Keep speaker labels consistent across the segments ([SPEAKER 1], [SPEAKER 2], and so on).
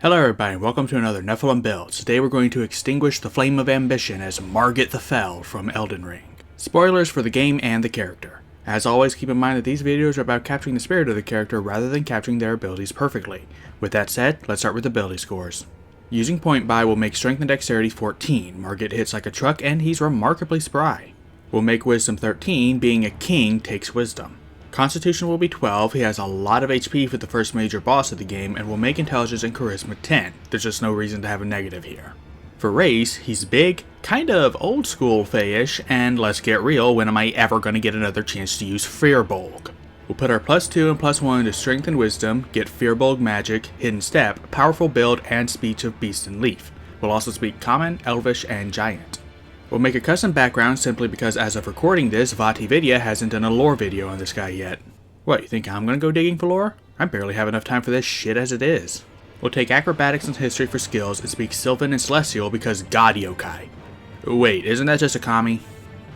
[SPEAKER 1] Hello everybody, and welcome to another Nephilim build. Today we're going to extinguish the flame of ambition as Margit the Fell from Elden Ring. Spoilers for the game and the character. As always, keep in mind that these videos are about capturing the spirit of the character rather than capturing their abilities perfectly. With that said, let's start with ability scores. Using point buy will make strength and dexterity 14, Margit hits like a truck and he's remarkably spry. We'll make wisdom 13, being a king takes wisdom. Constitution will be 12, he has a lot of HP for the first major boss of the game, and will make intelligence and charisma 10, there's just no reason to have a negative here. For race, he's big, kind of old school Fey-ish, and let's get real, when am I ever going to get another chance to use Fearbolg? We'll put our +2 and +1 to strength and wisdom, get Fearbolg magic, hidden step, powerful build, and speech of beast and leaf. We'll also speak common, elvish, and giant. We'll make a custom background simply because as of recording this, VatiVidya hasn't done a lore video on this guy yet. What, you think I'm gonna go digging for lore? I barely have enough time for this shit as it is. We'll take acrobatics and history for skills and speak Sylvan and Celestial because God yokai. Wait, isn't that just a kami?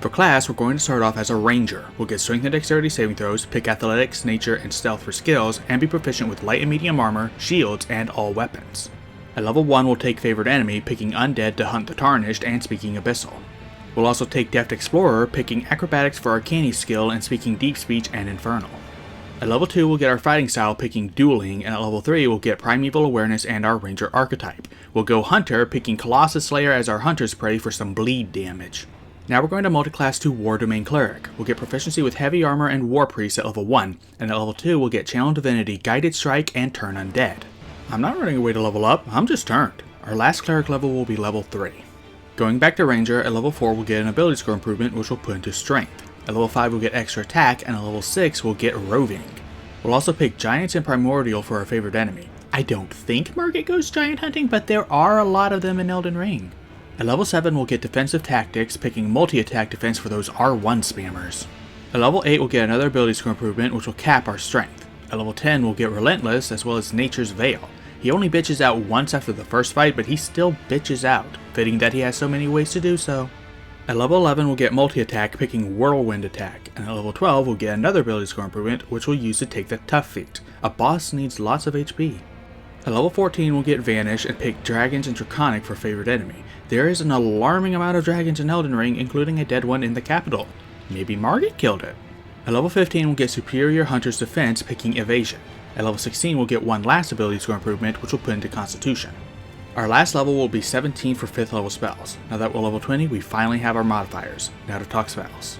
[SPEAKER 1] For class, we're going to start off as a ranger. We'll get strength and dexterity saving throws, pick athletics, nature, and stealth for skills, and be proficient with light and medium armor, shields, and all weapons. At level 1, we'll take favored enemy, picking undead to hunt the tarnished, and speaking abyssal. We'll also take deft explorer, picking acrobatics for arcane skill, and speaking deep speech and infernal. At level 2, we'll get our fighting style, picking dueling, and at level 3, we'll get primeval awareness and our ranger archetype. We'll go hunter, picking Colossus Slayer as our hunter's prey for some bleed damage. Now we're going to multiclass to War Domain Cleric. We'll get proficiency with Heavy Armor and War Priest at level 1, and at level 2, we'll get Channel Divinity, Guided Strike, and Turn Undead. I'm not running away to level up, I'm just turned. Our last cleric level will be level 3. Going back to Ranger, at level 4 we'll get an ability score improvement which we'll put into Strength. At level 5 we'll get extra attack, and at level 6 we'll get Roving. We'll also pick Giants and Primordial for our favorite enemy. I don't think Margit goes giant hunting, but there are a lot of them in Elden Ring. At level 7 we'll get Defensive Tactics, picking multi-attack defense for those R1 spammers. At level 8 we'll get another ability score improvement which will cap our Strength. At level 10 we'll get Relentless as well as Nature's Veil. He only bitches out once after the first fight, but he still bitches out, fitting that he has so many ways to do so. At level 11 we'll get multi-attack, picking Whirlwind Attack, and at level 12 we'll get another ability score improvement, which we'll use to take the Tough feat. A boss needs lots of HP. At level 14 we'll get Vanish and pick Dragons and Draconic for favorite enemy. There is an alarming amount of dragons in Elden Ring, including a dead one in the capital. Maybe Margit killed it. At level 15 we'll get Superior Hunter's Defense, picking Evasion. At level 16 we'll get one last ability score improvement, which we'll put into Constitution. Our last level will be 17 for 5th level spells. Now that we're level 20, we finally have our modifiers. Now to talk spells.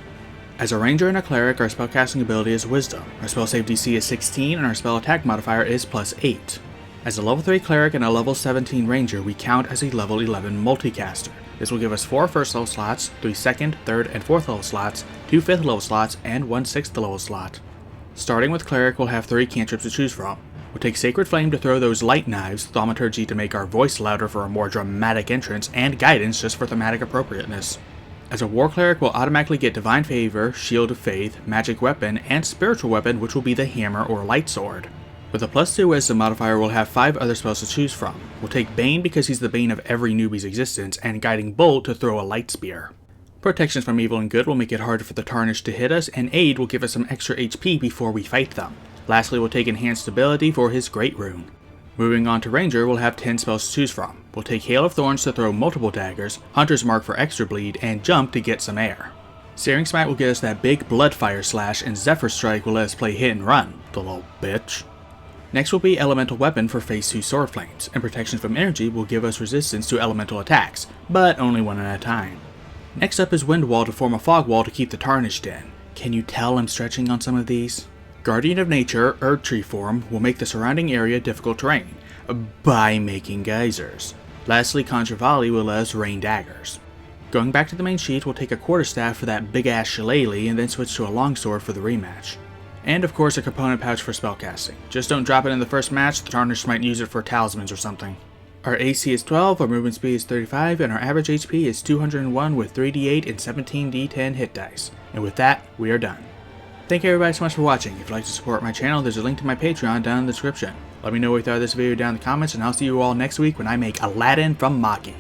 [SPEAKER 1] As a ranger and a cleric, our spellcasting ability is Wisdom. Our spell save DC is 16 and our spell attack modifier is +8. As a level 3 cleric and a level 17 ranger, we count as a level 11 multicaster. This will give us 4 1st level slots, 3 2nd, 3rd, and 4th level slots, 2 5th level slots, and 1 6th level slot. Starting with Cleric, we'll have 3 cantrips to choose from. We'll take Sacred Flame to throw those light knives, Thaumaturgy to make our voice louder for a more dramatic entrance, and Guidance just for thematic appropriateness. As a War Cleric, we'll automatically get Divine Favor, Shield of Faith, Magic Weapon, and Spiritual Weapon, which will be the Hammer or Light Sword. With a +2 Wisdom modifier, we'll have 5 other spells to choose from. We'll take Bane because he's the bane of every newbie's existence, and Guiding Bolt to throw a Light Spear. Protections from evil and good will make it harder for the tarnished to hit us, and Aid will give us some extra HP before we fight them. Lastly, we'll take Enhanced Ability for his Great Rune. Moving on to Ranger, we'll have 10 spells to choose from. We'll take Hail of Thorns to throw multiple daggers, Hunter's Mark for extra bleed, and Jump to get some air. Searing Smite will get us that big Bloodfire slash, and Zephyr Strike will let us play hit and run, the little bitch. Next will be Elemental Weapon for phase 2 Sword Flames, and Protection from Energy will give us resistance to elemental attacks, but only one at a time. Next up is Wind Wall to form a fog wall to keep the tarnished in. Can you tell I'm stretching on some of these? Guardian of Nature, Erd Tree form, will make the surrounding area difficult terrain, by making geysers. Lastly, Conjure Volley will let us rain daggers. Going back to the main sheet, we'll take a quarterstaff for that big ass shillelagh and then switch to a longsword for the rematch. And of course a component pouch for spellcasting. Just don't drop it in the first match, the tarnished might use it for talismans or something. Our AC is 12, our movement speed is 35, and our average HP is 201 with 3d8 and 17d10 hit dice. And with that, we are done. Thank you everybody so much for watching. If you'd like to support my channel, there's a link to my Patreon down in the description. Let me know what you thought of this video down in the comments, and I'll see you all next week when I make Aladdin from Margit.